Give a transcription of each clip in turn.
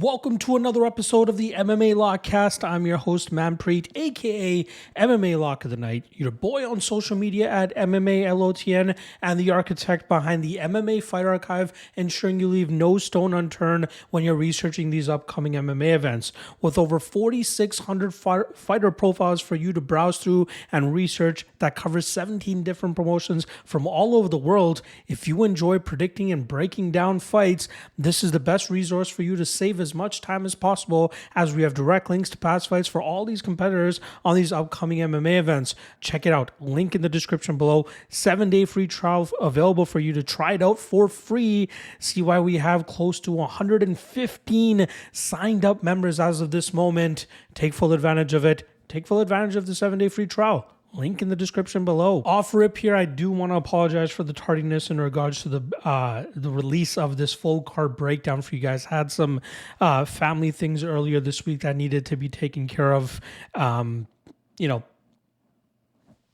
Welcome to another episode of the MMA Lockcast. I'm your host, Manpreet, aka MMA Lock of the Night, your boy on social media at MMALOTN, and the architect behind the MMA Fight Archive, ensuring you leave no stone unturned when you're researching these upcoming MMA events. With over 4,600 fighter profiles for you to browse through and research that covers 17 different promotions from all over the world, if you enjoy predicting and breaking down fights, this is the best resource for you to save as much time as possible, as we have direct links to past fights for all these competitors on these upcoming MMA events. Check it out. Link in the description below. 7-day free trial available for you to try it out for free. See why we have close to 115 signed up members as of this moment. Take full advantage of it. Take full advantage of the 7-day free trial. Link in the description below. Off rip here, I do want to apologize for the tardiness in regards to the release of this full card breakdown for you guys. Had some family things earlier this week that needed to be taken care of.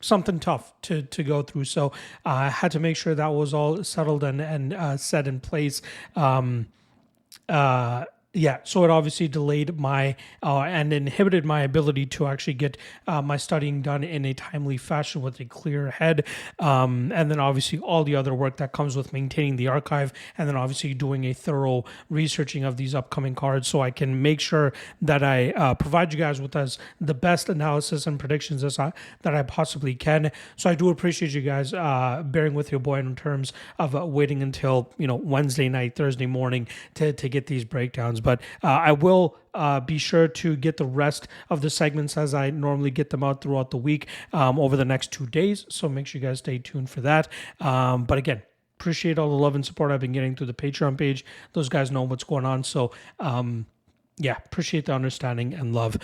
Something tough to go through. So I had to make sure that was all settled and set in place. So it obviously delayed my and inhibited my ability to actually get my studying done in a timely fashion with a clear head. And then obviously all the other work that comes with maintaining the archive, and then obviously doing a thorough researching of these upcoming cards so I can make sure that I provide you guys with the best analysis and predictions that I possibly can. So I do appreciate you guys bearing with your boy in terms of waiting until Wednesday night, Thursday morning to get these breakdowns. But I will be sure to get the rest of the segments as I normally get them out throughout the week over the next 2 days. So make sure you guys stay tuned for that. But again, appreciate all the love and support I've been getting through the Patreon page. Those guys know what's going on. So appreciate the understanding and love.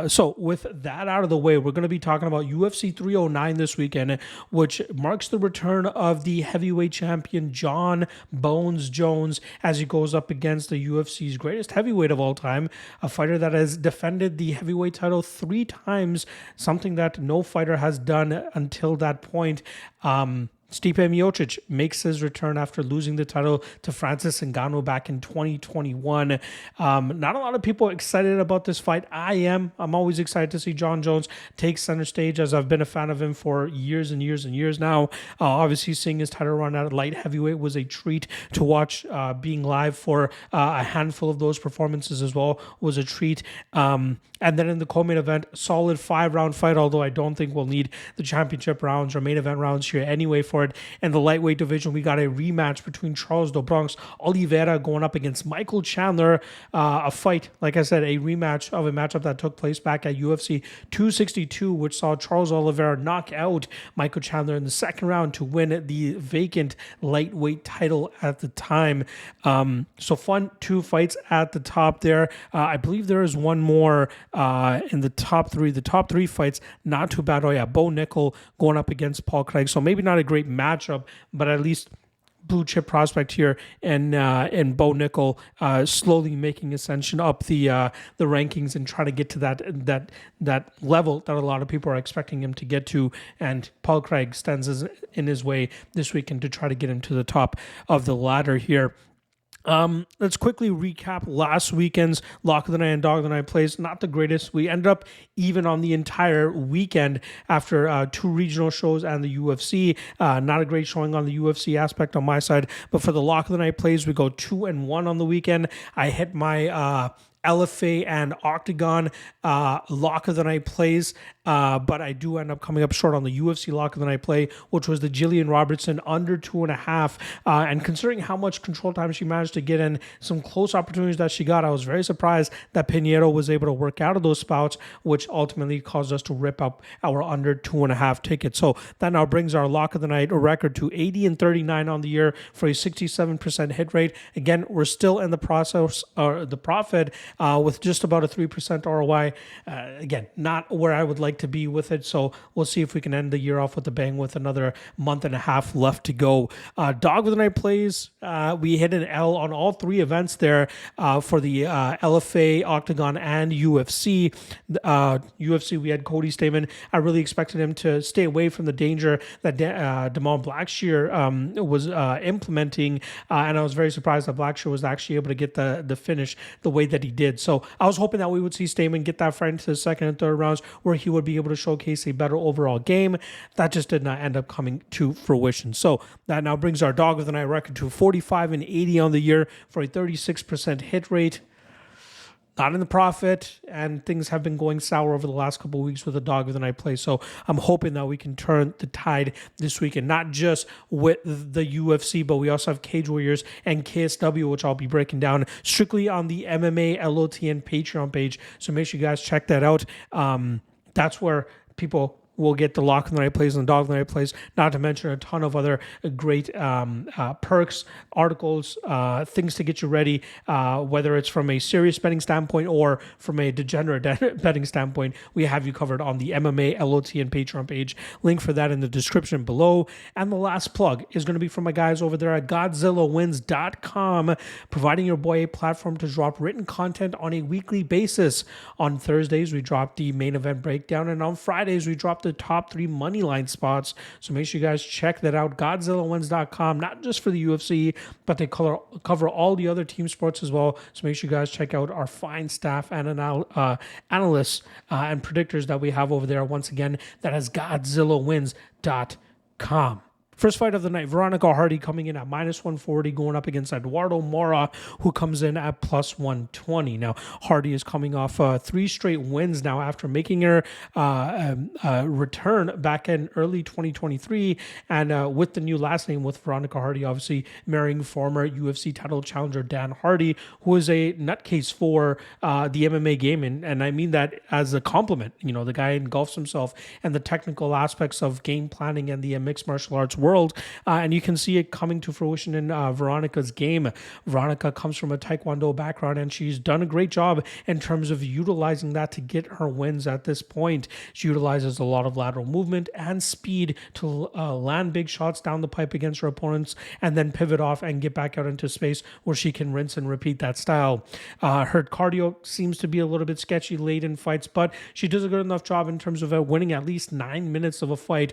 So with that out of the way, we're going to be talking about UFC 309 this weekend, which marks the return of the heavyweight champion Jon Bones Jones as he goes up against the UFC's greatest heavyweight of all time, a fighter that has defended the heavyweight title 3 times, something that no fighter has done until that point. Stipe Miocic makes his return after losing the title to Francis Ngannou back in 2021. Not a lot of people are excited about this fight. I am. I'm always excited to see Jon Jones take center stage, as I've been a fan of him for years and years and years now. Obviously, seeing his title run at light heavyweight was a treat to watch. Being live for a handful of those performances as well was a treat. And then in the co-main event, solid 5-round fight, although I don't think we'll need the championship rounds or main event rounds here anyway for it. In the lightweight division, we got a rematch between Charles do Bronx Oliveira going up against Michael Chandler. A fight, like I said, a rematch of a matchup that took place back at UFC 262, which saw Charles Oliveira knock out Michael Chandler in the second round to win the vacant lightweight title at the time. So fun 2 fights at the top there. I believe there is one more in the top 3. The top 3 fights, not too bad. Bo Nickal going up against Paul Craig. So maybe not a great matchup, but at least blue chip prospect here, and Bo Nickal slowly making ascension up the rankings and trying to get to that level that a lot of people are expecting him to get to. And Paul Craig stands in his way this weekend to try to get him to the top of the ladder here. Let's quickly recap last weekend's Lock of the Night and Dog of the Night plays. Not the greatest. We ended up even on the entire weekend after 2 regional shows and the UFC. Not a great showing on the UFC aspect on my side, but for the Lock of the Night plays, we go 2-1 on the weekend. I hit my LFA and OKTAGON Lock of the Night plays, but I do end up coming up short on the UFC Lock of the Night play, which was the Jillian Robertson under 2.5. And considering how much control time she managed to get in, some close opportunities that she got, I was very surprised that Pinheiro was able to work out of those spouts, which ultimately caused us to rip up our under 2.5 ticket. So that now brings our Lock of the Night record to 80-39 on the year for a 67% hit rate. Again, we're still in the process, or the profit, with just about a 3% ROI. Again, not where I would like to be with it. So we'll see if we can end the year off with a bang with another month and a half left to go. Dog of the night plays. We hit an L on all three events there for the LFA, OKTAGON, and UFC. UFC, we had Cody Stamen. I really expected him to stay away from the danger that Damon Blackshear was implementing, and I was very surprised that Blackshear was actually able to get the finish the way that he did. So I was hoping that we would see Stamen get that fight into the second and third rounds where he would be able to showcase a better overall game. That just did not end up coming to fruition. So that now brings our dog of the night record to 45-80 on the year for a 36% hit rate. Not in the profit, and things have been going sour over the last couple of weeks with the dog of the night play. So I'm hoping that we can turn the tide this weekend, not just with the UFC, but we also have Cage Warriors and KSW, which I'll be breaking down strictly on the MMALOTN Patreon page. So make sure you guys check that out. That's where people will get the lock in the right place and the dog in the right place, not to mention a ton of other great perks, articles, things to get you ready, whether it's from a serious betting standpoint or from a degenerate betting standpoint. We have you covered on the MMA LOTN Patreon page. Link for that in the description below. And the last plug is going to be from my guys over there at GodzillaWins.com, providing your boy a platform to drop written content on a weekly basis. On Thursdays, we drop the main event breakdown, and on Fridays, we drop the top 3 money line spots. So make sure you guys check that out. GodzillaWins.com, not just for the UFC, but they cover all the other team sports as well. So make sure you guys check out our fine staff and analysts and predictors that we have over there. Once again, that is GodzillaWins.com. First fight of the night, Veronica Hardy coming in at -140, going up against Eduardo Moura, who comes in at +120. Now, Hardy is coming off 3 straight wins now after making her return back in early 2023. And with the new last name with Veronica Hardy, obviously marrying former UFC title challenger Dan Hardy, who is a nutcase for the MMA game. And I mean that as a compliment. You know, the guy engulfs himself and the technical aspects of game planning and the mixed martial arts world, and you can see it coming to fruition in Veronica's game. Veronica comes from a Taekwondo background, and she's done a great job in terms of utilizing that to get her wins at this point. She utilizes a lot of lateral movement and speed to land big shots down the pipe against her opponents and then pivot off and get back out into space where she can rinse and repeat that style. Her cardio seems to be a little bit sketchy late in fights, but she does a good enough job in terms of winning at least 9 minutes of a fight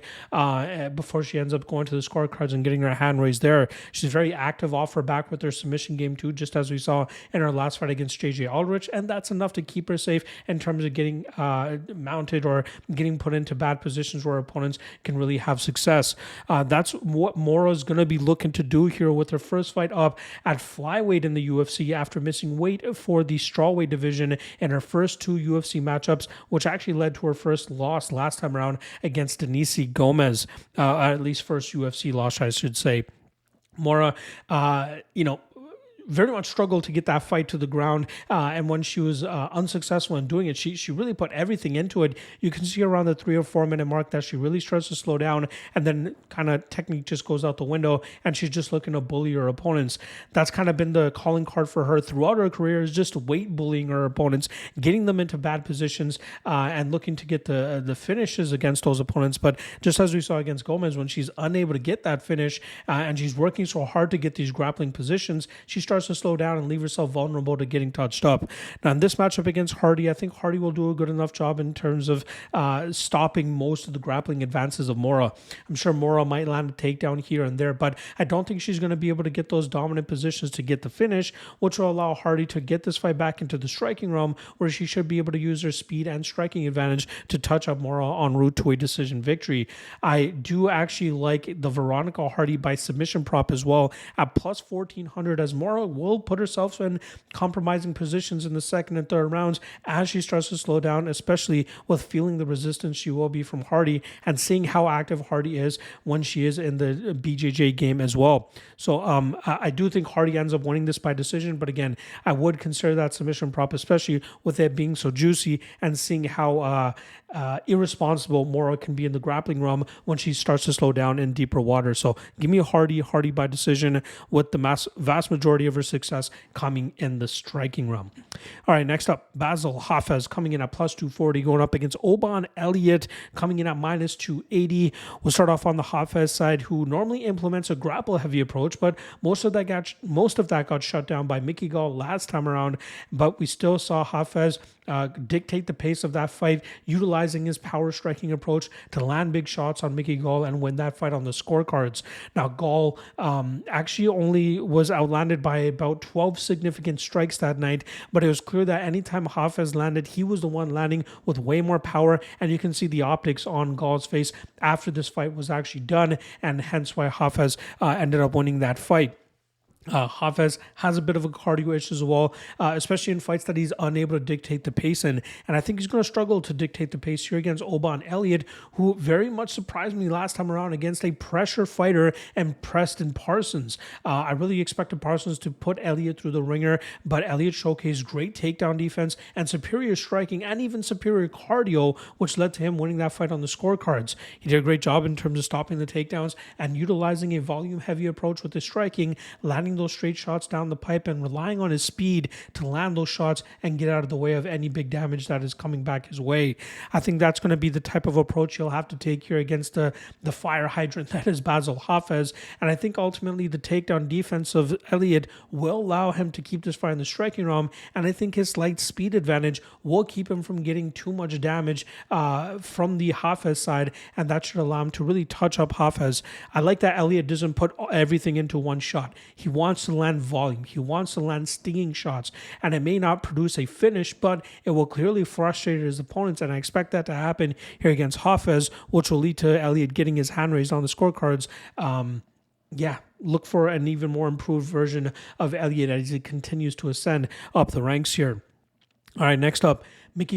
before she ends up going to the scorecards and getting her hand raised there. She's very active off her back with her submission game too, just as we saw in her last fight against JJ Aldrich, and that's enough to keep her safe in terms of getting mounted or getting put into bad positions where opponents can really have success. That's what Moura is going to be looking to do here with her first fight up at flyweight in the UFC after missing weight for the strawweight division in her first 2 UFC matchups, which actually led to her first loss last time around against Diniz Gomez, at least first UFC loss, I should say. Moura, very much struggled to get that fight to the ground, and when she was unsuccessful in doing it, she really put everything into it. You can see around the 3 or 4 minute mark that she really starts to slow down, and then kind of technique just goes out the window, and she's just looking to bully her opponents. That's kind of been the calling card for her throughout her career, is just weight bullying her opponents, getting them into bad positions, and looking to get the finishes against those opponents. But just as we saw against Gomez, when she's unable to get that finish, and she's working so hard to get these grappling positions, she starts to slow down and leave herself vulnerable to getting touched up. Now, in this matchup against Hardy, I think Hardy will do a good enough job in terms of stopping most of the grappling advances of Moura. I'm sure Moura might land a takedown here and there, but I don't think she's going to be able to get those dominant positions to get the finish, which will allow Hardy to get this fight back into the striking realm, where she should be able to use her speed and striking advantage to touch up Moura en route to a decision victory. I do actually like the Veronica Hardy by submission prop as well at plus 1,400, as Moura will put herself in compromising positions in the second and third rounds as she starts to slow down, especially with feeling the resistance she will be from Hardy and seeing how active Hardy is when she is in the BJJ game as well. So I do think Hardy ends up winning this by decision, but again, I would consider that submission prop, especially with it being so juicy and seeing how irresponsible Moura can be in the grappling realm when she starts to slow down in deeper water. So give me a Hardy by decision with the vast majority of deliver success coming in the striking realm. All right, next up, Basil Hafez coming in at plus 240, going up against Oban Elliott, coming in at minus 280. We'll start off on the Hafez side, who normally implements a grapple-heavy approach, but most of that got shut down by Gall last time around. But we still saw Hafez dictate the pace of that fight, utilizing his power striking approach to land big shots on Gall and win that fight on the scorecards. Now, Gall actually only was outlanded by about 12 significant strikes that night, but it was clear that anytime Hafez landed, he was the one landing with way more power, and you can see the optics on Gall's face after this fight was actually done, and hence why Hafez ended up winning that fight. Hafez has a bit of a cardio issue as well, especially in fights that he's unable to dictate the pace in. And I think he's going to struggle to dictate the pace here against Oban Elliott, who very much surprised me last time around against a pressure fighter and Preston Parsons. I really expected Parsons to put Elliott through the ringer, but Elliott showcased great takedown defense and superior striking and even superior cardio, which led to him winning that fight on the scorecards. He did a great job in terms of stopping the takedowns and utilizing a volume-heavy approach with his striking, landing those straight shots down the pipe and relying on his speed to land those shots and get out of the way of any big damage that is coming back his way. I think that's going to be the type of approach he'll have to take here against the fire hydrant that is Basil Hafez. And I think ultimately the takedown defense of Elliott will allow him to keep this fight in the striking realm. And I think his slight speed advantage will keep him from getting too much damage from the Hafez side. And that should allow him to really touch up Hafez. I like that Elliott doesn't put everything into one shot. He wants to land volume. He wants to land stinging shots, and it may not produce a finish, but it will clearly frustrate his opponents, and I expect that to happen here against Hafez, which will lead to Elliott getting his hand raised on the scorecards. Look for an even more improved version of Elliott as he continues to ascend up the ranks here. All right, next up,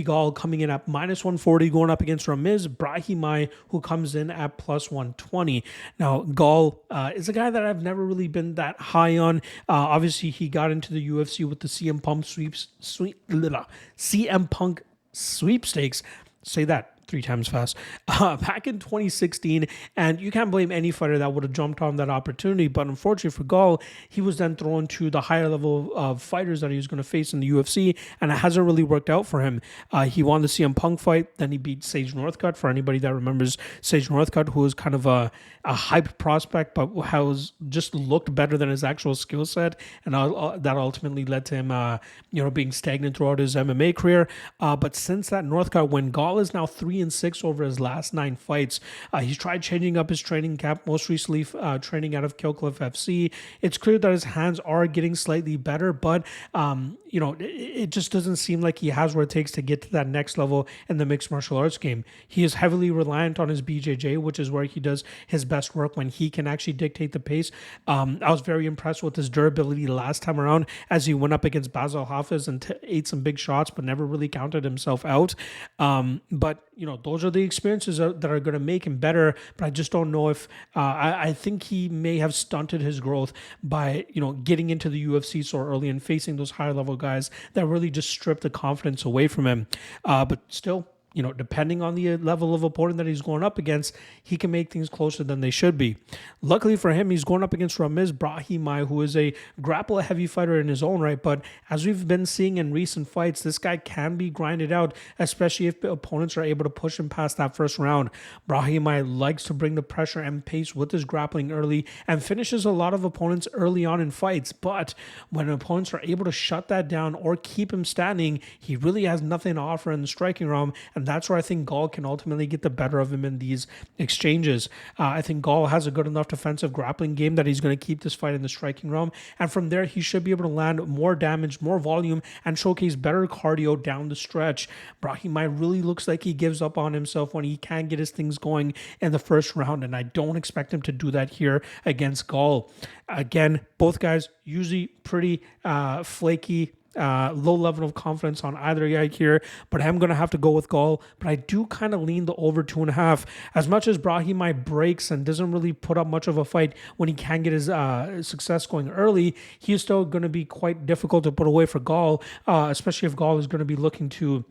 Gall coming in at minus 140, going up against Brahimaj, who comes in at plus 120. Now, Gall is a guy that I've never really been that high on. Obviously, he got into the UFC with the CM Punk sweepstakes. Say that 3 times fast, back in 2016, and you can't blame any fighter that would have jumped on that opportunity, but unfortunately for Gall, he was then thrown to the higher level of fighters that he was going to face in the UFC, and it hasn't really worked out for him. He won the CM Punk fight, then he beat Sage Northcutt, for anybody that remembers Sage Northcutt, who was kind of a hyped prospect, but has just looked better than his actual skill set, and that ultimately led to him being stagnant throughout his MMA career. But since that Northcutt win, Gall is now 3-6 over his last 9 fights. He's tried changing up his training camp, most recently training out of Killcliff FC. It's clear that his hands are getting slightly better, but it just doesn't seem like he has what it takes to get to that next level in the mixed martial arts game. He is heavily reliant on his BJJ, which is where he does his best work when he can actually dictate the pace. I was very impressed with his durability last time around as he went up against Basil Hafez and ate some big shots, but never really counted himself out. But those are the experiences that are going to make him better. But I just don't know if I think he may have stunted his growth by getting into the UFC so early and facing those higher level guys that really just strip the confidence away from him. But still, depending on the level of opponent that he's going up against, he can make things closer than they should be. Luckily for him, he's going up against Brahimaj, who is a grapple-heavy fighter in his own right, but as we've been seeing in recent fights, this guy can be grinded out, especially if opponents are able to push him past that first round. Brahimaj likes to bring the pressure and pace with his grappling early and finishes a lot of opponents early on in fights, but when opponents are able to shut that down or keep him standing, he really has nothing to offer in the striking realm, and that's where I think Gall can ultimately get the better of him in these exchanges. I think Gall has a good enough defensive grappling game that he's going to keep this fight in the striking realm, and from there he should be able to land more damage, more volume, and showcase better cardio down the stretch. Brahimaj really looks like he gives up on himself when he can get his things going in the first round, and I don't expect him to do that here against Gall. Again, both guys usually pretty flaky, low level of confidence on either guy here, but I'm going to have to go with Gall. But I do kind of lean the over 2.5. As much as Brahimaj breaks and doesn't really put up much of a fight when he can get his success going early, he's still going to be quite difficult to put away for Gall, especially if Gall is going to be looking to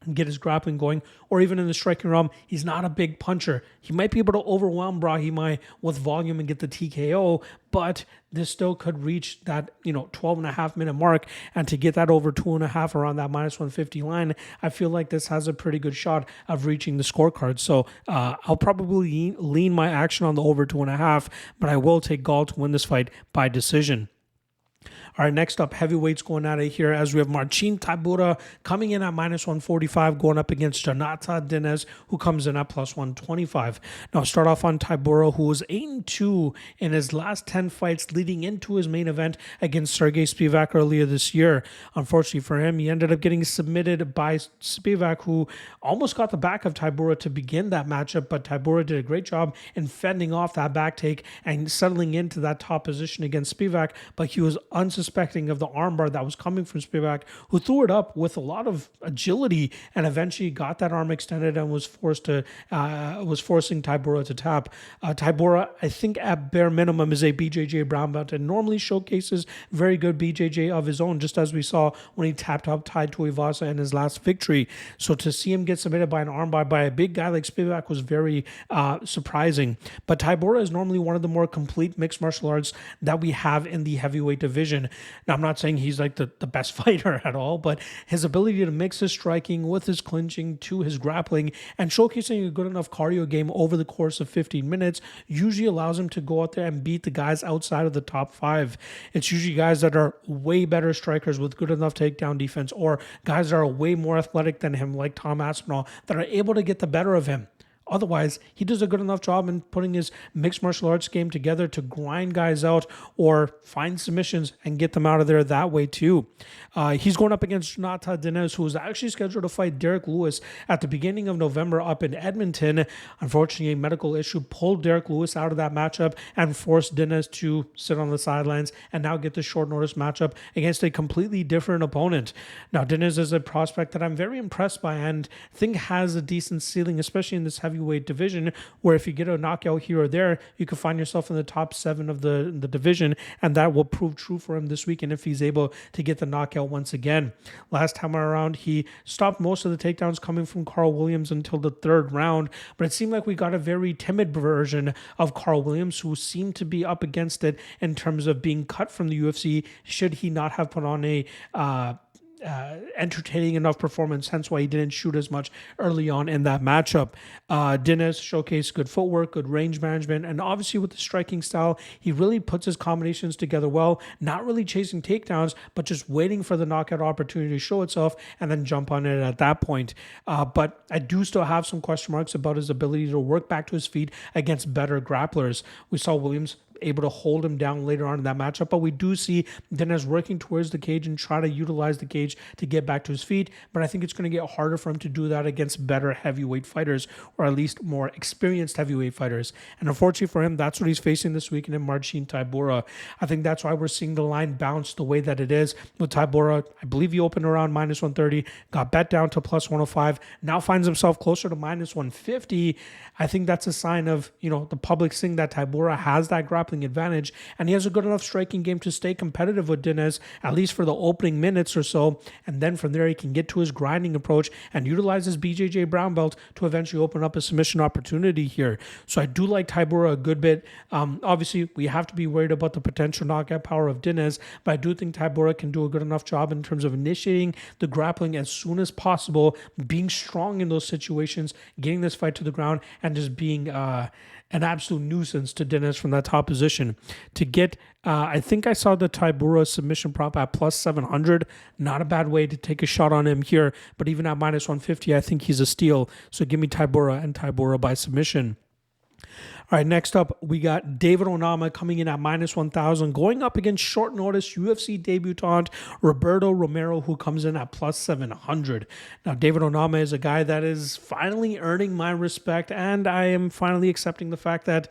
and get his grappling going, or even in the striking realm, he's not a big puncher. He might be able to overwhelm Brahimaj with volume and get the TKO, but this still could reach that 12.5 minute mark, and to get that over 2.5 around that -150 line, I feel like this has a pretty good shot of reaching the scorecard. So I'll probably lean my action on the over 2.5, but I will take Gall to win this fight by decision. All right, next up, heavyweights going at it here as we have Tybura coming in at -145, going up against Diniz, who comes in at +125. Now, start off on Tybura, who was 8-2 in his last 10 fights leading into his main event against Sergey Spivak earlier this year. Unfortunately for him, he ended up getting submitted by Spivak, who almost got the back of Tybura to begin that matchup, but Tybura did a great job in fending off that back take and settling into that top position against Spivak, but he was unsuspecting of the armbar that was coming from Spivak, who threw it up with a lot of agility and eventually got that arm extended and was forcing Tybura to tap. Tybura, I think at bare minimum, is a BJJ brown belt and normally showcases very good BJJ of his own, just as we saw when he tapped up Tai Tuivasa in his last victory. So to see him get submitted by an armbar by a big guy like Spivak was very surprising. But Tybura is normally one of the more complete mixed martial arts that we have in the heavyweight division. Now, I'm not saying he's like the best fighter at all, but his ability to mix his striking with his clinching to his grappling and showcasing a good enough cardio game over the course of 15 minutes usually allows him to go out there and beat the guys outside of the top 5. It's usually guys that are way better strikers with good enough takedown defense, or guys that are way more athletic than him, like Tom Aspinall, that are able to get the better of him. Otherwise, he does a good enough job in putting his mixed martial arts game together to grind guys out or find submissions and get them out of there that way too. He's going up against Diniz, who was actually scheduled to fight Derek Lewis at the beginning of November up in Edmonton. Unfortunately, a medical issue pulled Derek Lewis out of that matchup and forced Diniz to sit on the sidelines and now get the short notice matchup against a completely different opponent. Now, Diniz is a prospect that I'm very impressed by and think has a decent ceiling, especially in this heavyweight division, where if you get a knockout here or there, you can find yourself in the top 7 of the division, and that will prove true for him this weekend if he's able to get the knockout once again. Last time around, he stopped most of the takedowns coming from Carl Williams until the 3rd round, but it seemed like we got a very timid version of Carl Williams, who seemed to be up against it in terms of being cut from the UFC should he not have put on a entertaining enough performance, hence why he didn't shoot as much early on in that matchup. Diniz showcased good footwork, good range management, and obviously with the striking style, he really puts his combinations together well, not really chasing takedowns, but just waiting for the knockout opportunity to show itself and then jump on it at that point. But I do still have some question marks about his ability to work back to his feet against better grapplers. We saw Williams able to hold him down later on in that matchup, but we do see Diniz working towards the cage and try to utilize the cage to get back to his feet, but I think it's going to get harder for him to do that against better heavyweight fighters, or at least more experienced heavyweight fighters. And unfortunately for him, that's what he's facing this weekend in Tybura. I think that's why we're seeing the line bounce the way that it is with Tybura. I believe he opened around -130, got bet down to +105, now finds himself closer to -150. I think that's a sign of, the public seeing that Tybura has that grappling advantage, and he has a good enough striking game to stay competitive with Diniz, at least for the opening minutes or so, and then from there he can get to his grinding approach and utilize his BJJ brown belt to eventually open up a submission opportunity here. So I do like Tybura a good bit. Obviously, we have to be worried about the potential knockout power of Diniz, but I do think Tybura can do a good enough job in terms of initiating the grappling as soon as possible, being strong in those situations, getting this fight to the ground, and just being an absolute nuisance to Diniz from that top position. To get, I think I saw the Tybura submission prop at +700. Not a bad way to take a shot on him here, but even at -150, I think he's a steal. So give me Tybura and Tybura by submission. All right, next up, we got David Onama coming in at -1,000, going up against short notice UFC debutant Roberto Romero, who comes in at +700. Now, David Onama is a guy that is finally earning my respect, and I am finally accepting the fact that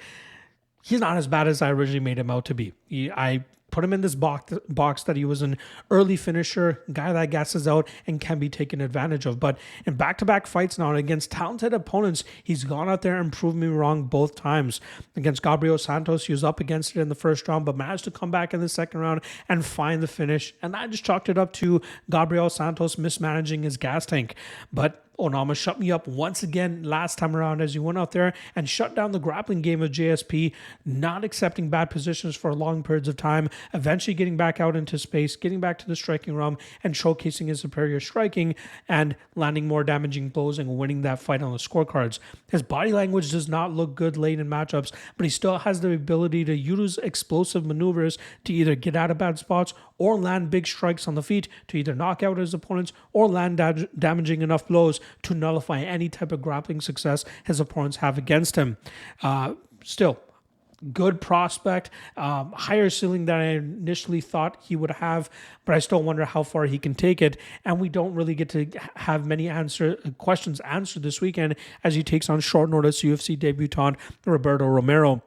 he's not as bad as I originally made him out to be. I put him in this box that he was an early finisher, guy that gasses out and can be taken advantage of. But in back-to-back fights now against talented opponents, he's gone out there and proved me wrong both times. Against Gabriel Santos, he was up against it in the first round, but managed to come back in the second round and find the finish. And I just chalked it up to Gabriel Santos mismanaging his gas tank. But Onama shut me up once again last time around as he went out there and shut down the grappling game of JSP, not accepting bad positions for long periods of time, eventually getting back out into space, getting back to the striking realm and showcasing his superior striking and landing more damaging blows and winning that fight on the scorecards. His body language does not look good late in matchups, but he still has the ability to use explosive maneuvers to either get out of bad spots or land big strikes on the feet to either knock out his opponents or land damaging enough blows to nullify any type of grappling success his opponents have against him. Still, good prospect, higher ceiling than I initially thought he would have, but I still wonder how far he can take it. And we don't really get to have many questions answered this weekend as he takes on short notice UFC debutant Roberto Romero.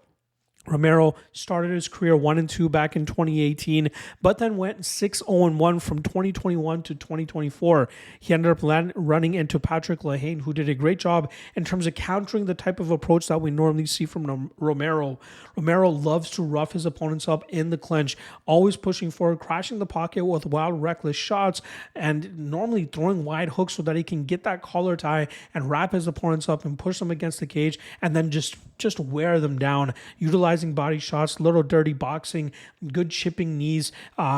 Romero started his career 1-2 back in 2018, but then went 6-0-1 from 2021 to 2024. He ended up running into Patrick Lehane, who did a great job in terms of countering the type of approach that we normally see from Romero. Romero loves to rough his opponents up in the clinch, always pushing forward, crashing the pocket with wild, reckless shots, and normally throwing wide hooks so that he can get that collar tie and wrap his opponents up and push them against the cage and then just wear them down, utilizing body shots, little dirty boxing, good chipping knees.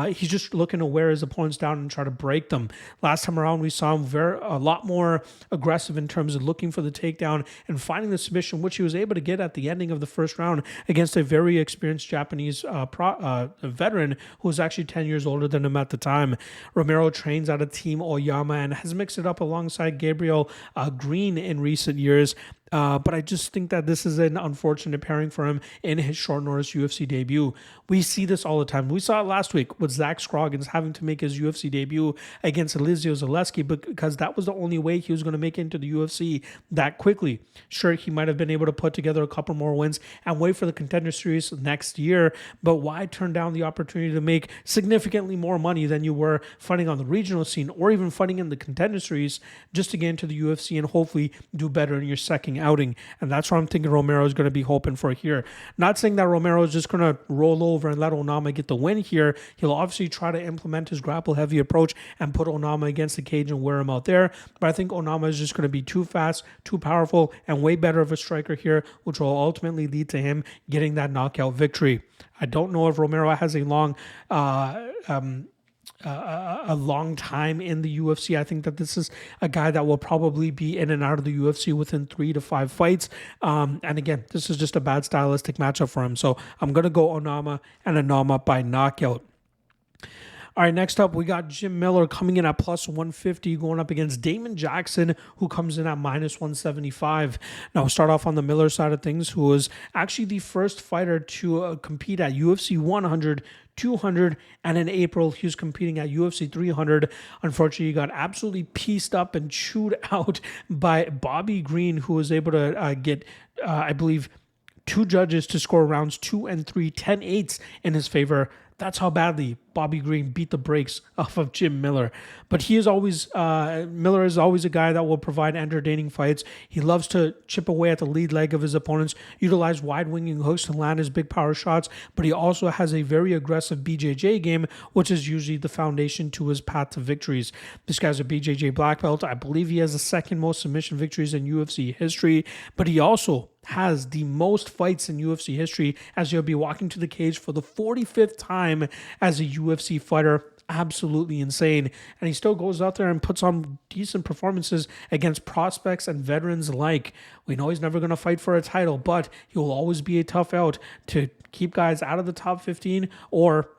He's just looking to wear his opponents down and try to break them. Last time around, we saw him a lot more aggressive in terms of looking for the takedown and finding the submission, which he was able to get at the ending of the first round against a very experienced Japanese veteran who was actually 10 years older than him at the time. Romero trains out of Team Oyama and has mixed it up alongside Gabriel Green in recent years. But I just think that this is an unfortunate pairing for him in his short notice UFC debut. We see this all the time. We saw it last week with Zach Scroggins having to make his UFC debut against Elizio Zaleski because that was the only way he was going to make it into the UFC that quickly. Sure, he might have been able to put together a couple more wins and wait for the Contender Series next year, but why turn down the opportunity to make significantly more money than you were fighting on the regional scene or even fighting in the Contender Series just to get into the UFC and hopefully do better in your second outing? And that's what I'm thinking Romero is going to be hoping for here. Not saying that Romero is just going to roll over and let Onama get the win here. He'll obviously try to implement his grapple heavy approach and put Onama against the cage and wear him out there. But I think Onama is just going to be too fast, too powerful, and way better of a striker here, which will ultimately lead to him getting that knockout victory. I don't know if Romero has a long time in the UFC. I think that this is a guy that will probably be in and out of the UFC within 3 to 5 fights. And again, this is just a bad stylistic matchup for him. So I'm going to go Onama and Onama by knockout. All right, next up, we got Jim Miller coming in at plus 150, going up against Damon Jackson, who comes in at minus 175. Now, we'll start off on the Miller side of things, who was actually the first fighter to compete at UFC 100, 200, and in April, he was competing at UFC 300. Unfortunately, he got absolutely pieced up and chewed out by Bobby Green, who was able to get, I believe, 2 judges to score rounds 2 and 3, 10-8s in his favor. That's how badly Bobby Green beat the brakes off of Jim Miller. But he is always, Miller is always a guy that will provide entertaining fights. He loves to chip away at the lead leg of his opponents, utilize wide winging hooks to land his big power shots, but he also has a very aggressive BJJ game, which is usually the foundation to his path to victories. This guy's a BJJ black belt. I believe he has the second most submission victories in UFC history, but he also has the most fights in UFC history, as he'll be walking to the cage for the 45th time as a UFC fighter. Absolutely insane. And he still goes out there and puts on decent performances against prospects and veterans alike. We know he's never going to fight for a title, but he will always be a tough out to keep guys out of the top 15 or,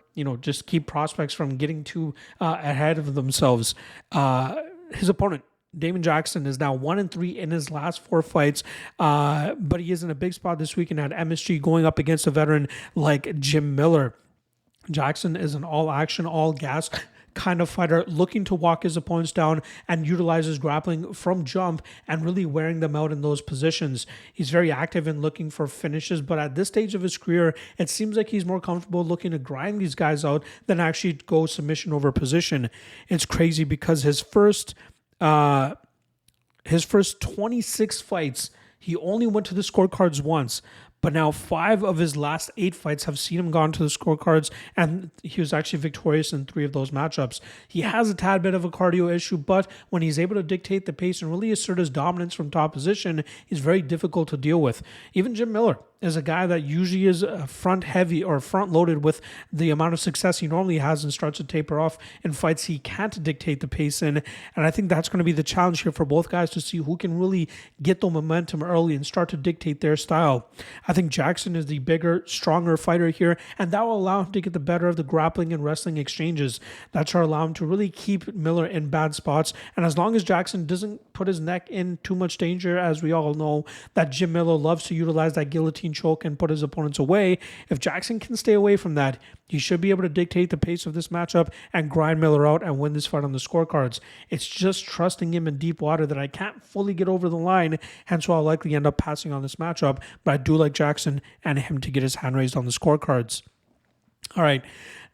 just keep prospects from getting too ahead of themselves. His opponent, Damon Jackson, is now 1-3 in his last 4 fights, but he is in a big spot this weekend at MSG going up against a veteran like Jim Miller. Jackson is an all-action, all-gas kind of fighter, looking to walk his opponents down and utilize his grappling from jump and really wearing them out in those positions. He's very active in looking for finishes, but at this stage of his career, it seems like he's more comfortable looking to grind these guys out than actually go submission over position. It's crazy because his first 26 fights, he only went to the scorecards once. But now 5 of his last 8 fights have seen him gone to the scorecards, and he was actually victorious in 3 of those matchups. He has a tad bit of a cardio issue, but when he's able to dictate the pace and really assert his dominance from top position, he's very difficult to deal with. Even Jim Miller is a guy that usually is front heavy or front loaded with the amount of success he normally has and starts to taper off in fights he can't dictate the pace in. And I think that's going to be the challenge here for both guys to see who can really get the momentum early and start to dictate their style. I think Jackson is the bigger, stronger fighter here, and that will allow him to get the better of the grappling and wrestling exchanges. That should allow him to really keep Miller in bad spots. And as long as Jackson doesn't put his neck in too much danger, as we all know that Jim Miller loves to utilize that guillotine choke and put his opponents away, if Jackson can stay away from that, he should be able to dictate the pace of this matchup and grind Miller out and win this fight on the scorecards. It's just trusting him in deep water that I can't fully get over the line, hence why I'll likely end up passing on this matchup, but I do like Jackson and him to get his hand raised on the scorecards. All right.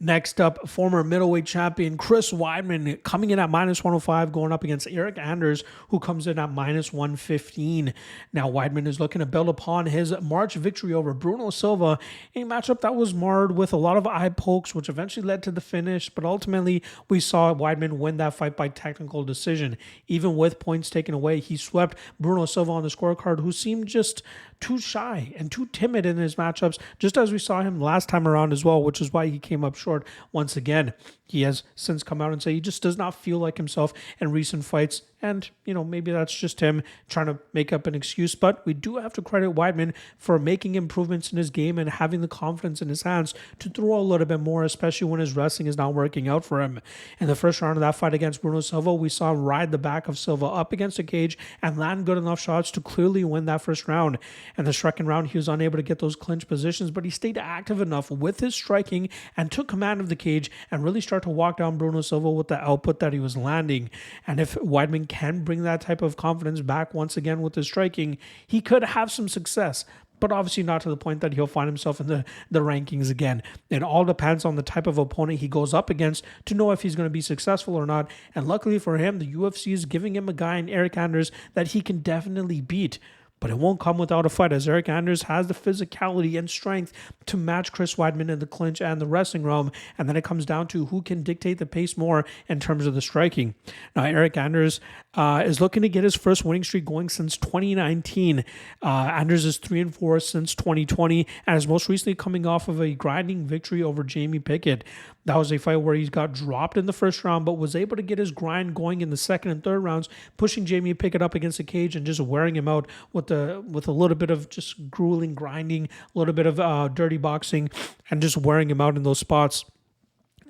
Next up, former middleweight champion Chris Weidman coming in at -105, going up against Eric Anders, who comes in at -115. Now, Weidman is looking to build upon his March victory over Bruno Silva, a matchup that was marred with a lot of eye pokes, which eventually led to the finish, but ultimately we saw Weidman win that fight by technical decision. Even with points taken away, he swept Bruno Silva on the scorecard, who seemed just too shy and too timid in his matchups, just as we saw him last time around as well, which is why he came up short once again. He has since come out and say he just does not feel like himself in recent fights. And, maybe that's just him trying to make up an excuse. But we do have to credit Weidman for making improvements in his game and having the confidence in his hands to throw a little bit more, especially when his wrestling is not working out for him. In the first round of that fight against Bruno Silva, we saw him ride the back of Silva up against the cage and land good enough shots to clearly win that first round. In the second round, he was unable to get those clinch positions, but he stayed active enough with his striking and took command of the cage and really started to walk down Bruno Silva with the output that he was landing. And if Weidman can bring that type of confidence back once again with his striking, he could have some success, but obviously not to the point that he'll find himself in the rankings again. It all depends on the type of opponent he goes up against to know if he's going to be successful or not. And luckily for him, the UFC is giving him a guy in Eric Anders that he can definitely beat. But it won't come without a fight, as Eric Anders has the physicality and strength to match Chris Weidman in the clinch and the wrestling realm. And then it comes down to who can dictate the pace more in terms of the striking. Now, Eric Anders is looking to get his first winning streak going since 2019. Anders is 3-4 since 2020 and is most recently coming off of a grinding victory over Jamie Pickett. That was a fight where he got dropped in the first round, but was able to get his grind going in the second and third rounds, pushing Jamie Pickett up against the cage and just wearing him out with a little bit of just grueling grinding, a little bit of dirty boxing, and just wearing him out in those spots.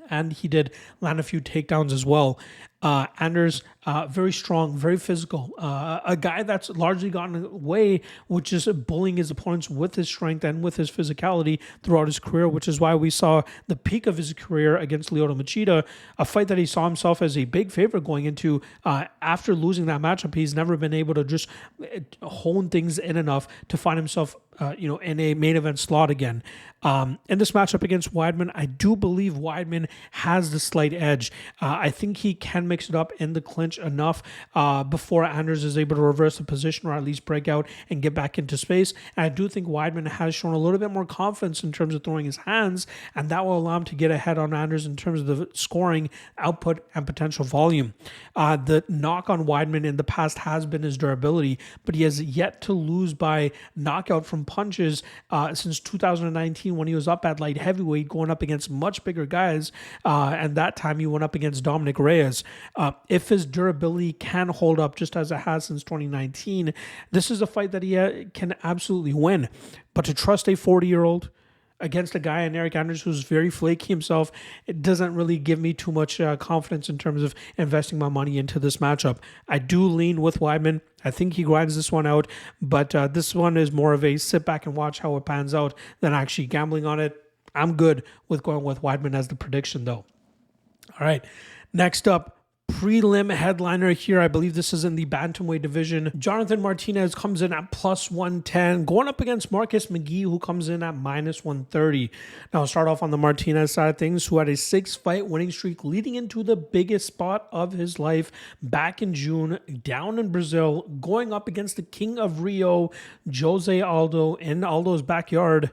And he did land a few takedowns as well. Anders, very strong, very physical. A guy that's largely gotten away with just bullying his opponents with his strength and with his physicality throughout his career, which is why we saw the peak of his career against Lyoto Machida, a fight that he saw himself as a big favorite going into. After losing that matchup, he's never been able to just hone things in enough to find himself in a main event slot again. In this matchup against Weidman, I do believe Weidman has the slight edge. I think he can mix it up in the clinch enough before Anders is able to reverse the position or at least break out and get back into space. And I do think Weidman has shown a little bit more confidence in terms of throwing his hands, and that will allow him to get ahead on Anders in terms of the scoring, output, and potential volume. The knock on Weidman in the past has been his durability, but he has yet to lose by knockout from punches since 2019 when he was up at light heavyweight going up against much bigger guys, and that time he went up against Dominic Reyes. If his durability can hold up just as it has since 2019, this is a fight that he can absolutely win. But to trust a 40-year-old against a guy in Eric Anders who's very flaky himself, it doesn't really give me too much confidence in terms of investing my money into this matchup. I do lean with Weidman. I think he grinds this one out, but this one is more of a sit back and watch how it pans out than actually gambling on it. I'm good with going with Weidman as the prediction, though. All right. Next up, prelim headliner here. I believe this is in the bantamweight division. Jonathan Martinez comes in at plus 110, going up against Marcus McGhee, who comes in at minus 130. Now, I'll start off on the Martinez side of things, who had a 6-fight winning streak leading into the biggest spot of his life back in June, down in Brazil, going up against the King of Rio, Jose Aldo, in Aldo's backyard.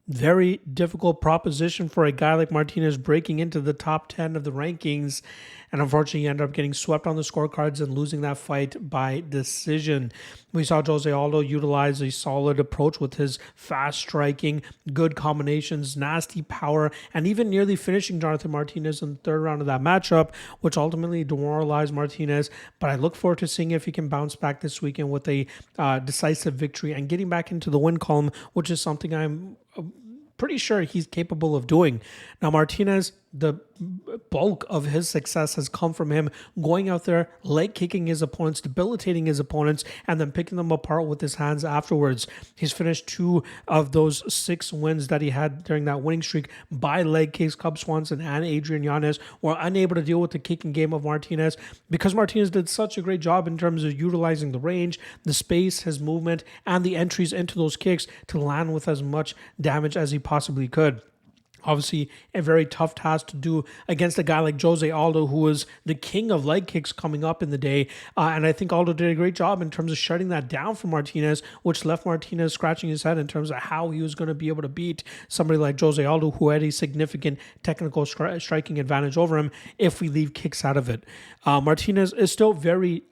Very difficult proposition for a guy like Martinez breaking into the top 10 of the rankings. And unfortunately, he ended up getting swept on the scorecards and losing that fight by decision. We saw Jose Aldo utilize a solid approach with his fast striking, good combinations, nasty power, and even nearly finishing Jonathan Martinez in the third round of that matchup, which ultimately demoralized Martinez. But I look forward to seeing if he can bounce back this weekend with a decisive victory and getting back into the win column, which is something I'm pretty sure he's capable of doing. Now, Martinez, the bulk of his success has come from him going out there, leg kicking his opponents, debilitating his opponents, and then picking them apart with his hands afterwards. He's finished 2 of those 6 wins that he had during that winning streak by leg kicks. Cub Swanson and Adrian Yanez were unable to deal with the kicking game of Martinez because Martinez did such a great job in terms of utilizing the range, the space, his movement, and the entries into those kicks to land with as much damage as he possibly could. Obviously, a very tough task to do against a guy like Jose Aldo, who was the king of leg kicks coming up in the day. And I think Aldo did a great job in terms of shutting that down for Martinez, which left Martinez scratching his head in terms of how he was going to be able to beat somebody like Jose Aldo, who had a significant technical striking advantage over him if we leave kicks out of it. Martinez is still very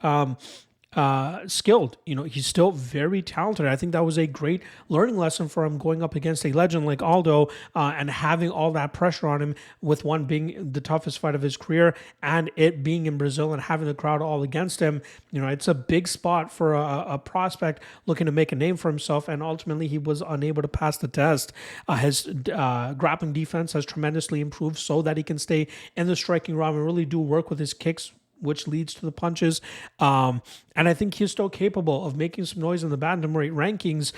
skilled. He's still very talented. I think that was a great learning lesson for him going up against a legend like Aldo and having all that pressure on him, with one being the toughest fight of his career and it being in Brazil and having the crowd all against him. It's a big spot for a prospect looking to make a name for himself, and ultimately he was unable to pass the test. His grappling defense has tremendously improved so that he can stay in the striking realm and really do work with his kicks, which leads to the punches. And I think he's still capable of making some noise in the bantamweight rankings,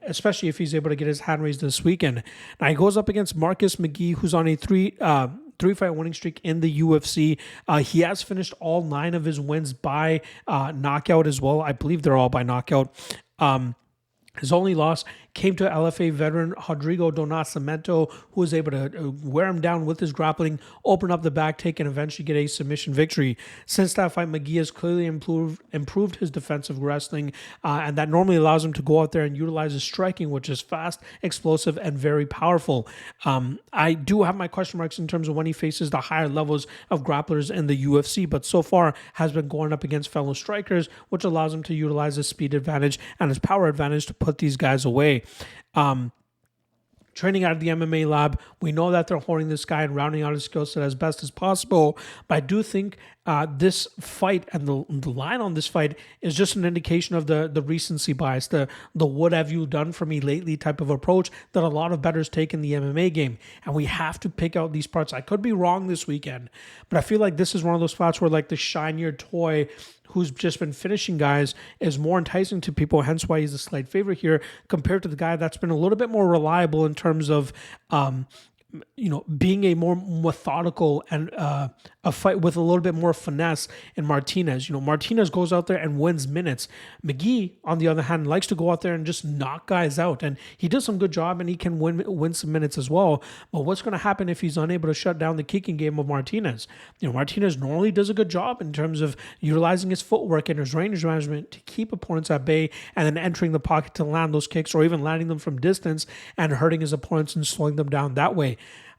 especially if he's able to get his hand raised this weekend. Now, he goes up against Marcus McGhee, who's on a three-fight winning streak in the UFC. He has finished all 9 of his wins by knockout as well. I believe they're all by knockout. His only loss came to LFA veteran Rodrigo do Nascimento, who was able to wear him down with his grappling, open up the back take, and eventually get a submission victory. Since that fight, McGhee has clearly improved his defensive wrestling, and that normally allows him to go out there and utilize his striking, which is fast, explosive, and very powerful. I do have my question marks in terms of when he faces the higher levels of grapplers in the UFC, but so far has been going up against fellow strikers, which allows him to utilize his speed advantage and his power advantage to put these guys away. Training out of the MMA lab, we know that they're holding this guy and rounding out his skill set as best as possible. But I do think this fight and the line on this fight is just an indication of the recency bias, the what have you done for me lately type of approach that a lot of bettors take in the MMA game. And we have to pick out these parts. I could be wrong this weekend, but I feel like this is one of those spots where like the shinier toy who's just been finishing guys is more enticing to people, hence why he's a slight favorite here compared to the guy that's been a little bit more reliable in terms of being a more methodical and a fight with a little bit more finesse in Martinez. Martinez goes out there and wins minutes. McGhee, on the other hand, likes to go out there and just knock guys out, and he does some good job, and he can win some minutes as well. But what's going to happen if he's unable to shut down the kicking game of Martinez? Martinez normally does a good job in terms of utilizing his footwork and his range management to keep opponents at bay, and then entering the pocket to land those kicks, or even landing them from distance and hurting his opponents and slowing them down that way.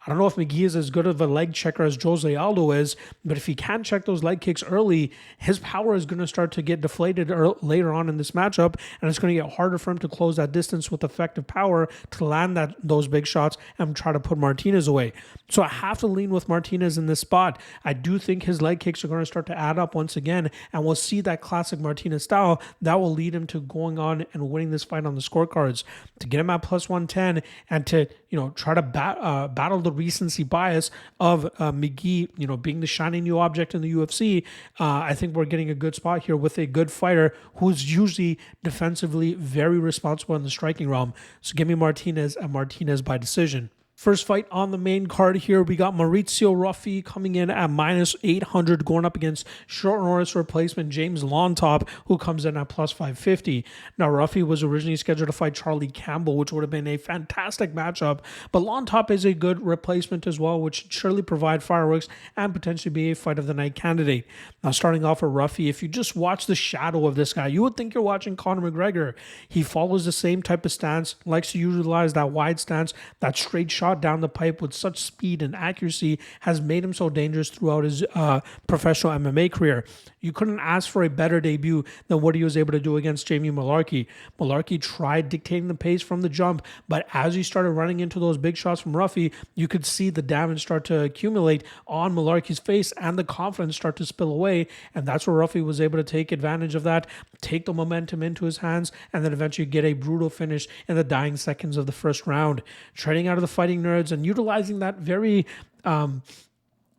I don't know if McGhee is as good of a leg checker as Jose Aldo is, but if he can check those leg kicks early, his power is going to start to get deflated later on in this matchup, and it's going to get harder for him to close that distance with effective power to land those big shots and try to put Martinez away. So I have to lean with Martinez in this spot. I do think his leg kicks are going to start to add up once again, and we'll see that classic Martinez style that will lead him to going on and winning this fight on the scorecards. To get him at plus 110 and to try to battle the recency bias of McGhee, being the shiny new object in the UFC, I think we're getting a good spot here with a good fighter who's usually defensively very responsible in the striking realm. So give me Martinez and Martinez by decision. First fight on the main card here, we got Maurizio Ruffy coming in at -800, going up against short notice replacement James Llontop, who comes in at +550. Now, Ruffy was originally scheduled to fight Charlie Campbell, which would have been a fantastic matchup, but Llontop is a good replacement as well, which should surely provide fireworks and potentially be a fight of the night candidate. Now, starting off with Ruffy, if you just watch the shadow of this guy, you would think you're watching Conor McGregor. He follows the same type of stance, likes to utilize that wide stance, that straight shot down the pipe with such speed and accuracy has made him so dangerous throughout his professional MMA career. You couldn't ask for a better debut than what he was able to do against Jamie Mullarkey. Mullarkey tried dictating the pace from the jump, but as he started running into those big shots from Ruffy, you could see the damage start to accumulate on Mullarkey's face and the confidence start to spill away, and that's where Ruffy was able to take advantage of that, take the momentum into his hands, and then eventually get a brutal finish in the dying seconds of the first round. Trading out of the fighting nerds and utilizing that very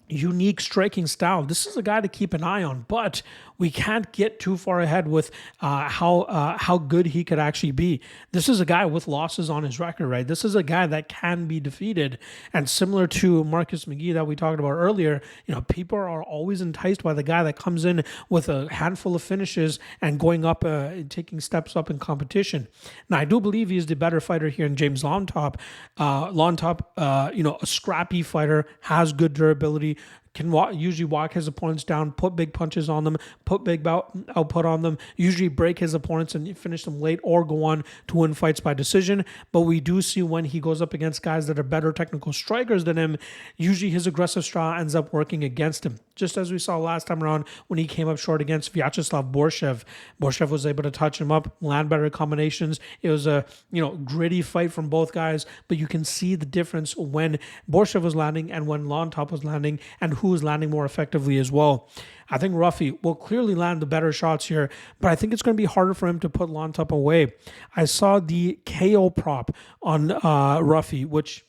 unique striking style. This is a guy to keep an eye on, but we can't get too far ahead with how good he could actually be. This is a guy with losses on his record, right? This is a guy that can be defeated. And similar to Marcus McGhee that we talked about earlier, people are always enticed by the guy that comes in with a handful of finishes and going up, taking steps up in competition. Now, I do believe he's the better fighter here in James Llontop. A scrappy fighter, has good durability, can usually walk his opponents down, put big punches on them, put big output on them, usually break his opponents and finish them late or go on to win fights by decision. But we do see when he goes up against guys that are better technical strikers than him, usually his aggressive style ends up working against him. Just as we saw last time around when he came up short against Vyacheslav Borshev. Borshev was able to touch him up, land better combinations. It was a gritty fight from both guys, but you can see the difference when Borshev was landing and when Llontop was landing, and who is landing more effectively as well. I think Ruffy will clearly land the better shots here, but I think it's going to be harder for him to put Llontop away. I saw the KO prop on Ruffy, which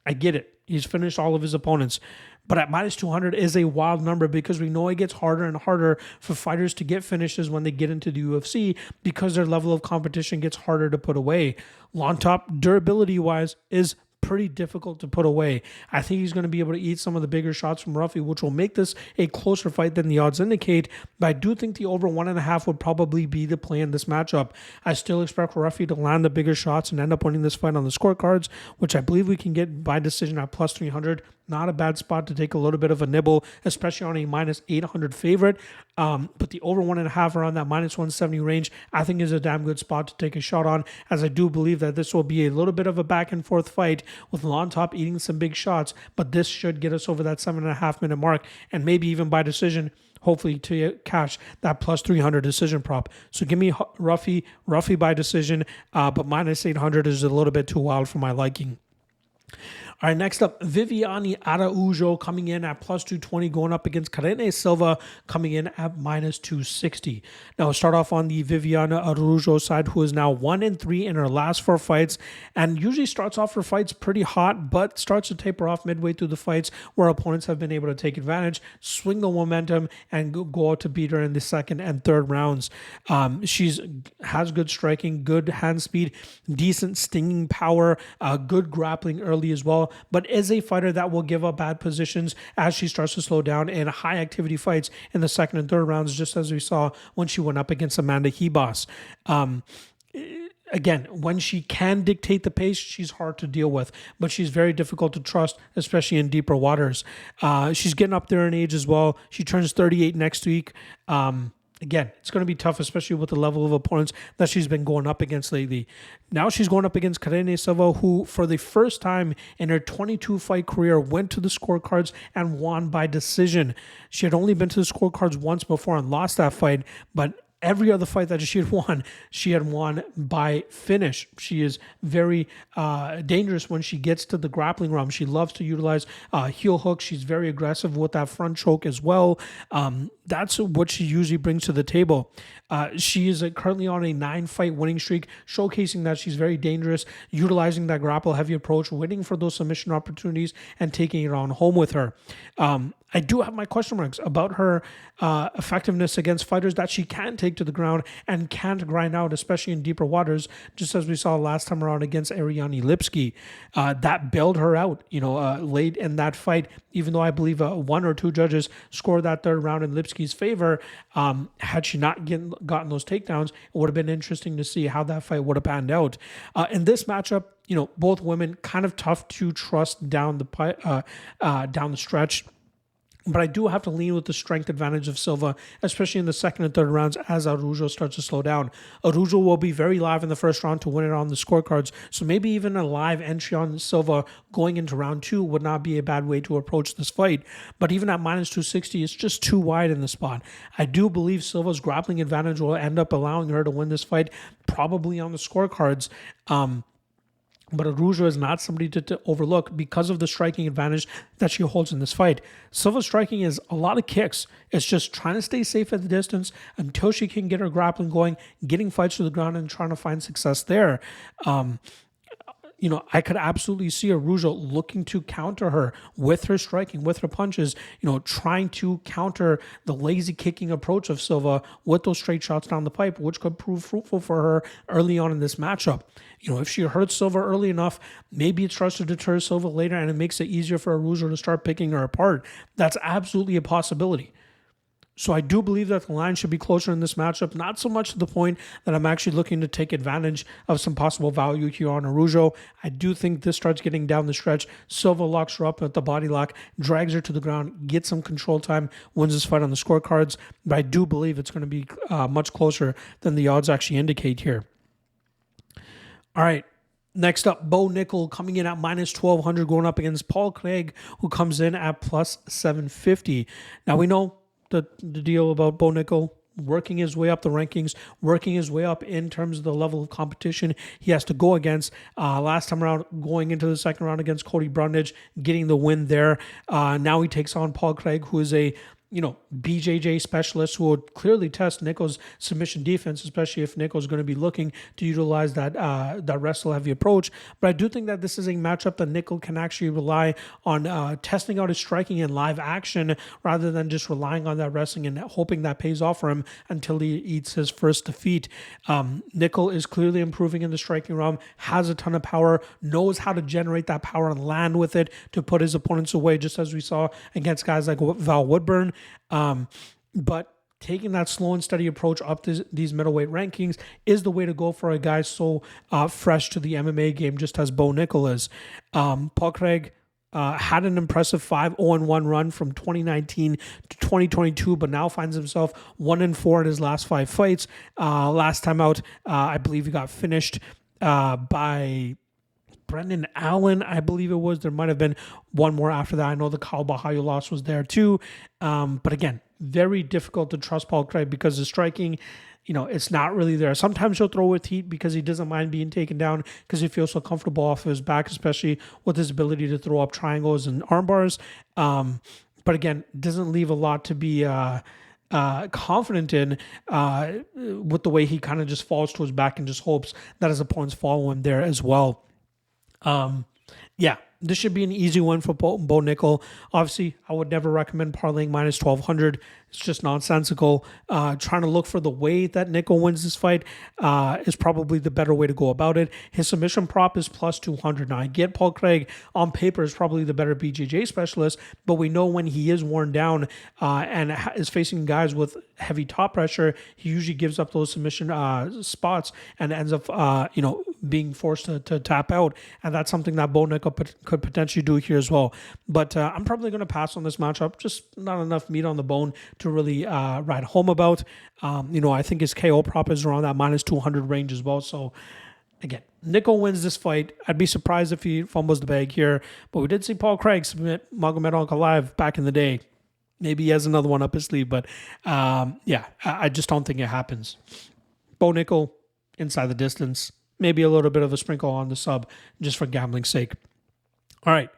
I get it. He's finished all of his opponents. But at -200 is a wild number because we know it gets harder and harder for fighters to get finishes when they get into the UFC because their level of competition gets harder to put away. Llontop, durability-wise, is pretty difficult to put away. I think he's going to be able to eat some of the bigger shots from Ruffy, which will make this a closer fight than the odds indicate. But I do think the over 1.5 would probably be the play in this matchup. I still expect Ruffy to land the bigger shots and end up winning this fight on the scorecards, which I believe we can get by decision at +300. Not a bad spot to take a little bit of a nibble, especially on a -800 favorite. But the over 1.5 around that -170 range, I think is a damn good spot to take a shot on, as I do believe that this will be a little bit of a back and forth fight with Llontop eating some big shots, but this should get us over that 7.5 minute mark and maybe even by decision, hopefully to cash that +300 decision prop. So give me Ruffy by decision, but -800 is a little bit too wild for my liking. All right, next up, Viviane Araujo coming in at +220, going up against Karine Silva coming in at -260. Now, we'll start off on the Viviane Araujo side, who is now 1-3 in her last 4 fights, and usually starts off her fights pretty hot, but starts to taper off midway through the fights where opponents have been able to take advantage, swing the momentum, and go out to beat her in the second and third rounds. Has good striking, good hand speed, decent stinging power, good grappling early as well, but is a fighter that will give up bad positions as she starts to slow down in high activity fights in the second and third rounds, just as we saw when she went up against Amanda Ribas. Again, when she can dictate the pace, she's hard to deal with, but she's very difficult to trust, especially in deeper waters. She's getting up there in age as well. She turns 38 next week. Again, it's going to be tough, especially with the level of opponents that she's been going up against lately. Now she's going up against Karine Silva, who for the first time in her 22-fight career went to the scorecards and won by decision. She had only been to the scorecards once before and lost that fight, but every other fight that she had won by finish. She is very dangerous when she gets to the grappling realm. She loves to utilize heel hooks. She's very aggressive with that front choke as well. That's what she usually brings to the table. She is currently on a 9-fight winning streak, showcasing that she's very dangerous, utilizing that grapple heavy approach, waiting for those submission opportunities and taking it on home with her. I do have my question marks about her effectiveness against fighters that she can take take to the ground and can't grind out, especially in deeper waters, just as we saw last time around against Ariane Lipski. That bailed her out, late in that fight, even though I believe one or two judges scored that third round in Lipski's favor. Had she not gotten those takedowns, it would have been interesting to see how that fight would have panned out. In this matchup, both women kind of tough to trust down the stretch. But I do have to lean with the strength advantage of Silva, especially in the second and third rounds as Araujo starts to slow down. Araujo will be very live in the first round to win it on the scorecards, so maybe even a live entry on Silva going into round 2 would not be a bad way to approach this fight. But even at minus 260, it's just too wide in the spot. I do believe Silva's grappling advantage will end up allowing her to win this fight, probably on the scorecards. But Araujo is not somebody to overlook because of the striking advantage that she holds in this fight. Silva's striking is a lot of kicks. It's just trying to stay safe at the distance until she can get her grappling going, getting fights to the ground and trying to find success there. I could absolutely see Araujo looking to counter her with her striking, with her punches, trying to counter the lazy kicking approach of Silva with those straight shots down the pipe, which could prove fruitful for her early on in this matchup. If she hurts Silva early enough, maybe it starts to deter Silva later and it makes it easier for Araujo to start picking her apart. That's absolutely a possibility. So I do believe that the line should be closer in this matchup, not so much to the point that I'm actually looking to take advantage of some possible value here on Araujo. I do think this starts getting down the stretch. Silva locks her up at the body lock, drags her to the ground, gets some control time, wins this fight on the scorecards. But I do believe it's going to be much closer than the odds actually indicate here. All right. Next up, Bo Nickal coming in at minus 1,200, going up against Paul Craig, who comes in at plus 750. Now we know the deal about Bo Nickal, working his way up the rankings, working his way up in terms of the level of competition he has to go against. Last time around, going into the second round against Cody Brundage, getting the win there. Now he takes on Paul Craig, who is a BJJ specialist who would clearly test Nickal's submission defense, especially if Nickal's going to be looking to utilize that wrestle heavy approach. But I do think that this is a matchup that Nickal can actually rely on testing out his striking in live action rather than just relying on that wrestling and hoping that pays off for him until he eats his first defeat. Nickal is clearly improving in the striking realm, has a ton of power, knows how to generate that power and land with it to put his opponents away, just as we saw against guys like Val Woodburn. But taking that slow and steady approach up to these middleweight rankings is the way to go for a guy so fresh to the MMA game, just as Bo Nickal is. Paul Craig had an impressive 5-0-1 run from 2019 to 2022, but now finds himself 1-4 in his last 5 fights. Last time out, I believe he got finished by Brendan Allen, I believe it was. There might have been one more after that. I know the Kyle Bahayo loss was there too. But again, very difficult to trust Paul Craig because the striking, it's not really there. Sometimes he'll throw with heat because he doesn't mind being taken down because he feels so comfortable off of his back, especially with his ability to throw up triangles and arm bars. But again, doesn't leave a lot to be confident in with the way he kind of just falls to his back and just hopes that his opponents follow him there as well. This should be an easy win for Bo Nickal. Obviously, I would never recommend parlaying minus 1,200. It's just nonsensical. Trying to look for the way that Nickal wins this fight is probably the better way to go about it. His submission prop is plus 200. Now, I get Paul Craig on paper is probably the better BJJ specialist, but we know when he is worn down and is facing guys with heavy top pressure, he usually gives up those submission spots and ends up, being forced to tap out. And that's something that Bo Nickal could potentially do here as well. But I'm probably going to pass on this matchup. Just not enough meat on the bone to really ride home about. I think his KO prop is around that minus 200 range as well. So again, Nickal wins this fight. I'd be surprised if he fumbles the bag here. But we did see Paul Craig submit Magomed Ankalaev back in the day. Maybe he has another one up his sleeve. But I just don't think it happens. Bo Nickal inside the distance. Maybe a little bit of a sprinkle on the sub just for gambling's sake. All right.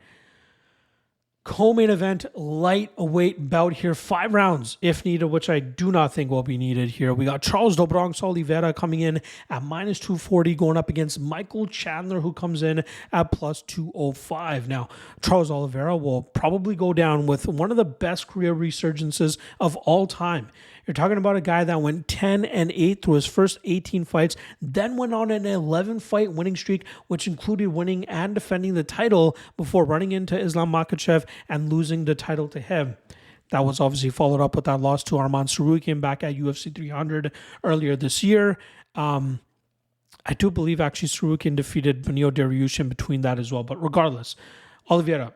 Co-main event, lightweight bout here. 5 rounds if needed, which I do not think will be needed here. We got Charles do Bronx Oliveira coming in at minus 240, going up against Michael Chandler, who comes in at plus 205. Now, Charles Oliveira will probably go down with one of the best career resurgences of all time. You're talking about a guy that went 10-8 through his first 18 fights, then went on an 11-fight winning streak, which included winning and defending the title before running into Islam Makhachev and losing the title to him. That was obviously followed up with that loss to Arman Tsarukyan back at UFC 300 earlier this year. I do believe actually Tsarukyan defeated Benio Dariush between that as well. But regardless, Oliveira,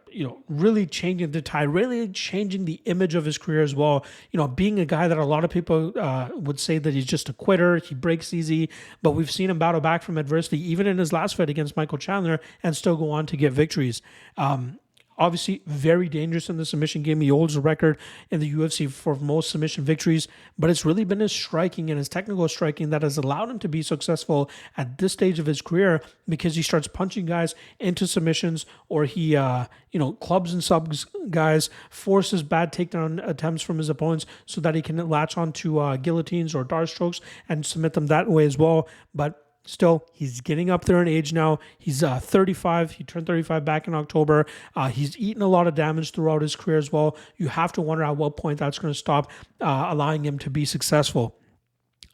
really changing the tide, really changing the image of his career as well. Being a guy that a lot of people would say that he's just a quitter, he breaks easy, but we've seen him battle back from adversity, even in his last fight against Michael Chandler, and still go on to get victories. Obviously, very dangerous in the submission game. He holds a record in the UFC for most submission victories, but it's really been his striking and his technical striking that has allowed him to be successful at this stage of his career, because he starts punching guys into submissions, or he, clubs and subs guys, forces bad takedown attempts from his opponents so that he can latch onto guillotines or dart strokes and submit them that way as well. But still, he's getting up there in age now. He's 35. He turned 35 back in October. He's eaten a lot of damage throughout his career as well. You have to wonder at what point that's going to stop allowing him to be successful.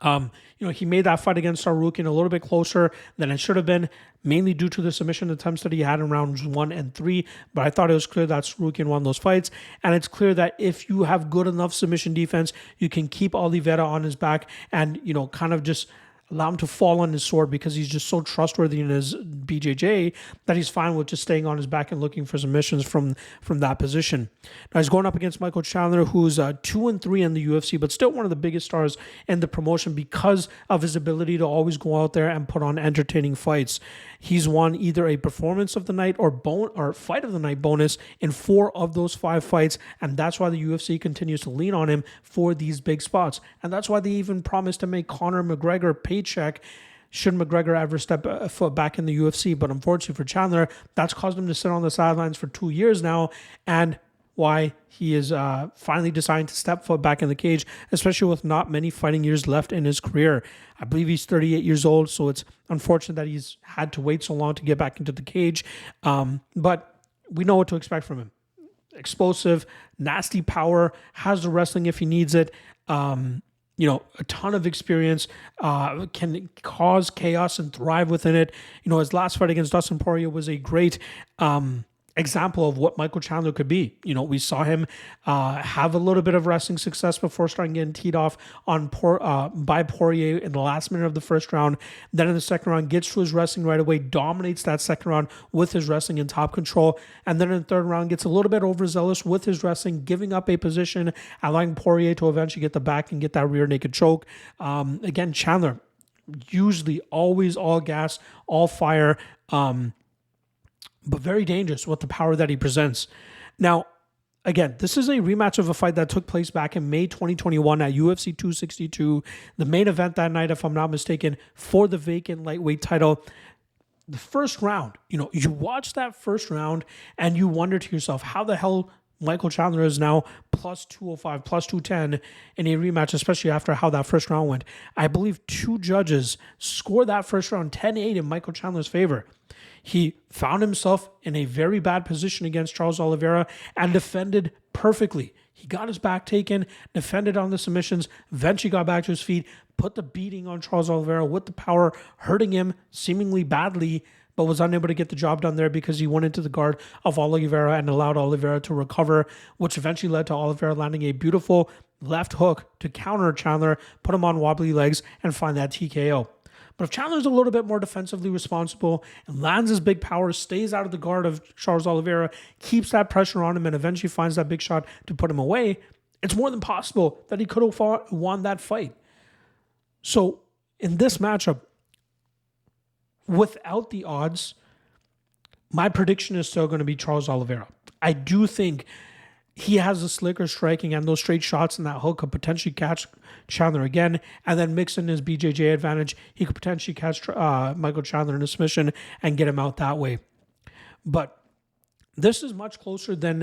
He made that fight against Tsarukyan a little bit closer than it should have been, mainly due to the submission attempts that he had in rounds 1 and 3. But I thought it was clear that Tsarukyan won those fights. And it's clear that if you have good enough submission defense, you can keep Oliveira on his back and, kind of just allow him to fall on his sword, because he's just so trustworthy in his BJJ that he's fine with just staying on his back and looking for submissions from that position. Now he's going up against Michael Chandler, who's 2-3 in the UFC, but still one of the biggest stars in the promotion because of his ability to always go out there and put on entertaining fights. He's won either a performance of the night or fight of the night bonus in 4 of those 5 fights, and that's why the UFC continues to lean on him for these big spots. And that's why they even promised to make Conor McGregor paycheck should McGregor ever step a foot back in the UFC. But unfortunately for Chandler, that's caused him to sit on the sidelines for 2 years now, and why he is finally deciding to step foot back in the cage, especially with not many fighting years left in his career. I believe he's 38 years old, so it's unfortunate that he's had to wait so long to get back into the cage. But we know what to expect from him. Explosive, nasty power, has the wrestling if he needs it. A ton of experience, can cause chaos and thrive within it. His last fight against Dustin Poirier was a great example of what Michael Chandler could be. We saw him have a little bit of wrestling success before starting getting teed off by Poirier in the last minute of the first round. Then in the second round, gets to his wrestling right away, dominates that second round with his wrestling and top control. And then in the third round, gets a little bit overzealous with his wrestling, giving up a position, allowing Poirier to eventually get the back and get that rear naked choke. Again, Chandler, usually always all gas, all fire, but very dangerous with the power that he presents. Now, again, this is a rematch of a fight that took place back in May 2021 at UFC 262. The main event that night, if I'm not mistaken, for the vacant lightweight title. The first round, you watch that first round and you wonder to yourself, how the hell Michael Chandler is now plus 205, plus 210 in a rematch, especially after how that first round went. I believe 2 judges scored that first round 10-8 in Michael Chandler's favor. He found himself in a very bad position against Charles Oliveira and defended perfectly. He got his back taken, defended on the submissions, eventually got back to his feet, put the beating on Charles Oliveira with the power, hurting him seemingly badly, but was unable to get the job done there because he went into the guard of Oliveira and allowed Oliveira to recover, which eventually led to Oliveira landing a beautiful left hook to counter Chandler, put him on wobbly legs, and find that TKO. But if Chandler's a little bit more defensively responsible and lands his big power, stays out of the guard of Charles Oliveira, keeps that pressure on him, and eventually finds that big shot to put him away, it's more than possible that he could have won that fight. So in this matchup, without the odds, my prediction is still going to be Charles Oliveira. I do think he has a slicker striking, and those straight shots and that hook could potentially catch Chandler again, and then mix in his BJJ advantage, he could potentially catch Michael Chandler in a submission and get him out that way. But This is much closer than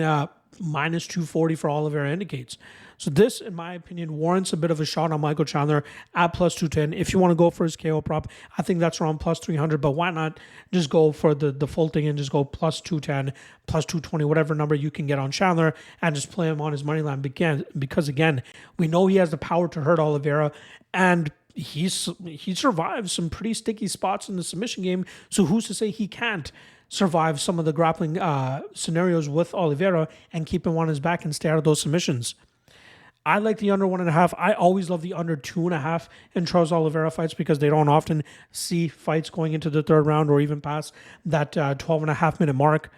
minus 240 for Oliveira indicates. So this, in my opinion, warrants a bit of a shot on Michael Chandler at plus 210. If you want to go for his KO prop, I think that's around plus 300, but why not just go for the full thing and just go plus 210, plus 220, whatever number you can get on Chandler, and just play him on his money line because again, we know he has the power to hurt Oliveira, and he survived some pretty sticky spots in the submission game, so who's to say he can't survive some of the grappling scenarios with Oliveira and keep him on his back and stay out of those submissions. I like the under 1.5. I always love the under 2.5 in Charles Oliveira fights because they don't often see fights going into the third round or even past that 12.5-minute mark.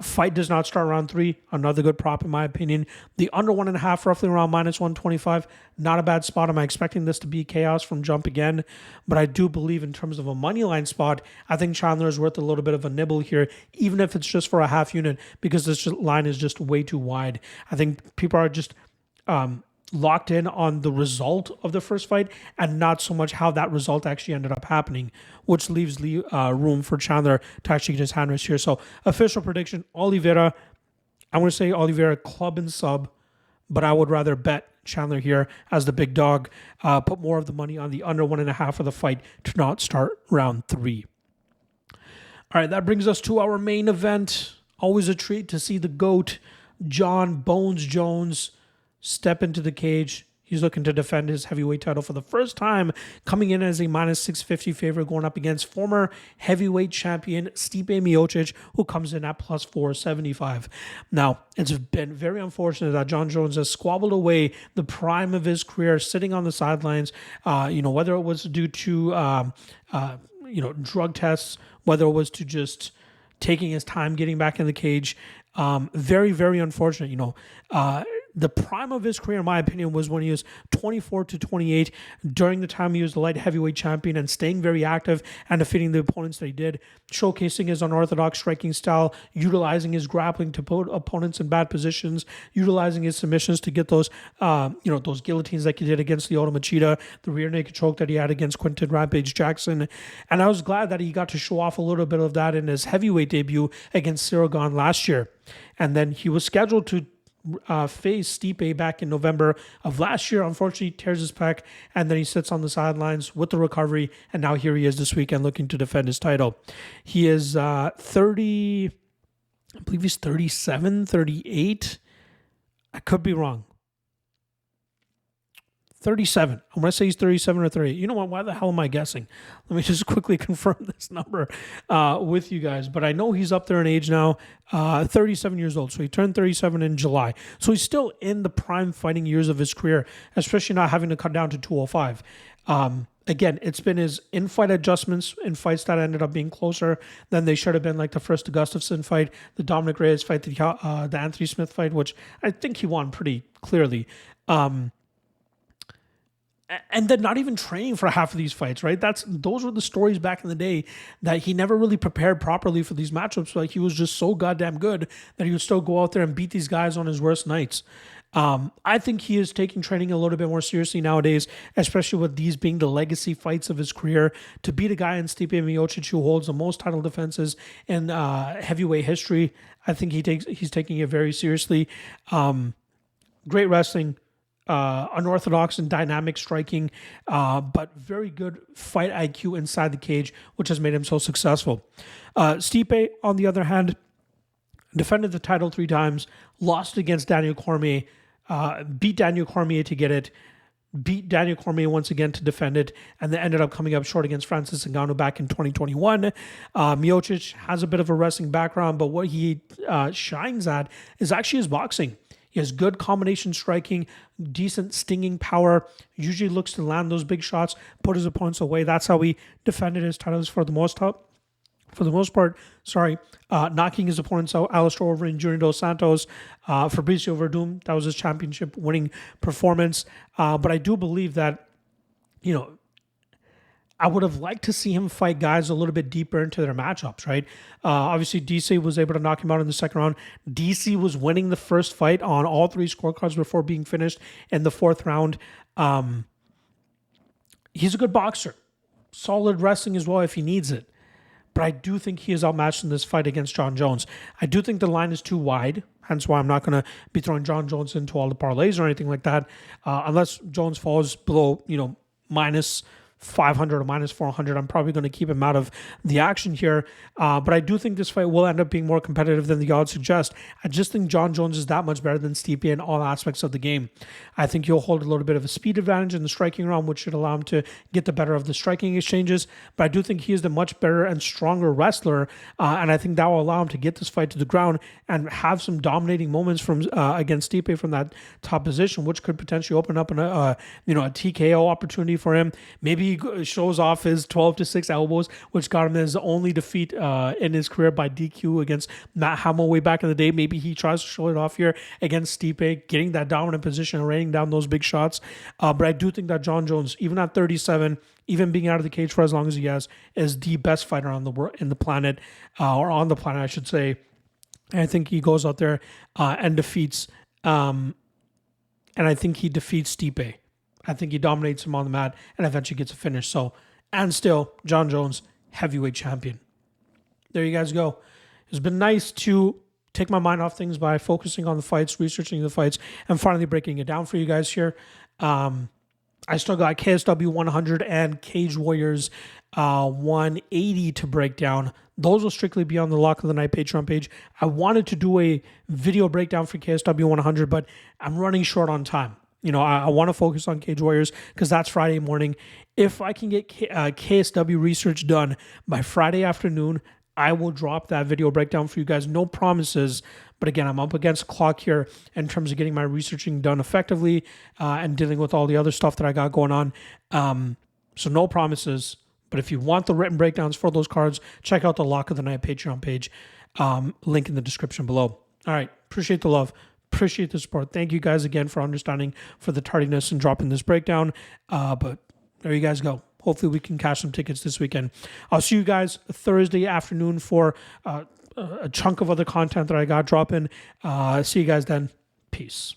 Fight does not start round 3. Another good prop in my opinion. The under 1.5, roughly around minus 125. Not a bad spot. Am I expecting this to be chaos from jump again? But I do believe in terms of a money line spot, I think Chandler is worth a little bit of a nibble here, even if it's just for a half unit, because this line is just way too wide. I think people are just locked in on the result of the first fight and not so much how that result actually ended up happening, which leaves room for Chandler to actually get his hand raised here. So official prediction, Oliveira. I want to say Oliveira club and sub, but I would rather bet Chandler here as the big dog. Put more of the money on the under 1.5 of the fight to not start round 3. All right, that brings us to our main event. Always a treat to see the GOAT, John Bones Jones, step into the cage. He's looking to defend his heavyweight title for the first time, coming in as a minus 650 favorite, going up against former heavyweight champion Stipe Miocic, who comes in at plus 475. Now, it's been very unfortunate that John Jones has squabbled away the prime of his career, sitting on the sidelines, whether it was due to, drug tests, whether it was to just taking his time getting back in the cage. Very, very unfortunate, the prime of his career, in my opinion, was when he was 24 to 28. During the time he was the light heavyweight champion and staying very active and defeating the opponents that he did, showcasing his unorthodox striking style, utilizing his grappling to put opponents in bad positions, utilizing his submissions to get those, those guillotines like he did against Lyoto Machida, the rear naked choke that he had against Quinton Rampage Jackson. And I was glad that he got to show off a little bit of that in his heavyweight debut against Siragan last year. And then he was scheduled to face Stipe back in November of last year. Unfortunately, tears his pec, and then he sits on the sidelines with the recovery, and now here he is this weekend looking to defend his title. He is 30, I believe he's 37, 38. I could be wrong. 37. I'm going to say he's 37 or 38. You know what? Why the hell am I guessing? Let me just quickly confirm this number with you guys. But I know he's up there in age now, 37 years old. So he turned 37 in July. So he's still in the prime fighting years of his career, especially not having to cut down to 205. Again, it's been his in-fight adjustments in fights that ended up being closer than they should have been, like the first Gustafsson fight, the Dominic Reyes fight, the Anthony Smith fight, which I think he won pretty clearly. And then not even training for half of these fights, right? Those were the stories back in the day that he never really prepared properly for these matchups. Like, he was just so goddamn good that he would still go out there and beat these guys on his worst nights. I think he is taking training a little bit more seriously nowadays, especially with these being the legacy fights of his career. To beat a guy in Stipe Miocic who holds the most title defenses in heavyweight history, I think he's taking it very seriously. Great wrestling. Unorthodox and dynamic striking, but very good fight IQ inside the cage, which has made him so successful. Stipe, on the other hand, defended the title 3 times, lost against Daniel Cormier, beat Daniel Cormier to get it, beat Daniel Cormier once again to defend it, and then ended up coming up short against Francis Ngannou back in 2021. Miocic has a bit of a wrestling background, but what he shines at is actually his boxing. He has good combination striking, decent stinging power, usually looks to land those big shots, put his opponents away. That's how he defended his titles for the most part. Knocking his opponents out, Alistair Overeem, Junior Dos Santos, Fabricio Verdum. That was his championship winning performance. But I do believe that, I would have liked to see him fight guys a little bit deeper into their matchups, right? Obviously, DC was able to knock him out in the second round. DC was winning the first fight on all 3 scorecards before being finished in the 4th round. He's a good boxer. Solid wrestling as well if he needs it. but I do think he is outmatched in this fight against Jon Jones. I do think the line is too wide, hence why I'm not going to be throwing Jon Jones into all the parlays or anything like that, unless Jones falls below, minus 500 or minus 400. I'm probably going to keep him out of the action here. But I do think this fight will end up being more competitive than the odds suggest. I just think Jon Jones is that much better than Stipe in all aspects of the game. I think he'll hold a little bit of a speed advantage in the striking round, which should allow him to get the better of the striking exchanges. But I do think he is the much better and stronger wrestler. And I think that will allow him to get this fight to the ground and have some dominating moments from against Stipe from that top position, which could potentially open up a TKO opportunity for him. Maybe he shows off his 12-6 elbows, which got him his only defeat in his career by DQ against Matt Hamill way back in the day. Maybe he tries to show it off here against Stipe, getting that dominant position and raining down those big shots. But I do think that Jon Jones, even at 37, even being out of the cage for as long as he has, is the best fighter on the world, in the planet, or on the planet, I should say. And I think he goes out there and defeats, and I think he defeats Stipe. I think he dominates him on the mat and eventually gets a finish. So, and still, Jon Jones, heavyweight champion. There you guys go. It's been nice to take my mind off things by focusing on the fights, researching the fights, and finally breaking it down for you guys here. I still got KSW 100 and Cage Warriors 180 to break down. Those will strictly be on the Lock of the Night Patreon page. I wanted to do a video breakdown for KSW 100, but I'm running short on time. I want to focus on Cage Warriors because that's Friday morning. If I can get KSW research done by Friday afternoon, I will drop that video breakdown for you guys. No promises, but again, I'm up against the clock here in terms of getting my researching done effectively and dealing with all the other stuff that I got going on. So no promises, but if you want the written breakdowns for those cards, check out the Lock of the Night Patreon page. Link in the description below. All right, appreciate the love. Appreciate the support. Thank you guys again for understanding for the tardiness and dropping this breakdown. But there you guys go. Hopefully we can cash some tickets this weekend. I'll see you guys Thursday afternoon for a chunk of other content that I got dropping. See you guys then. Peace.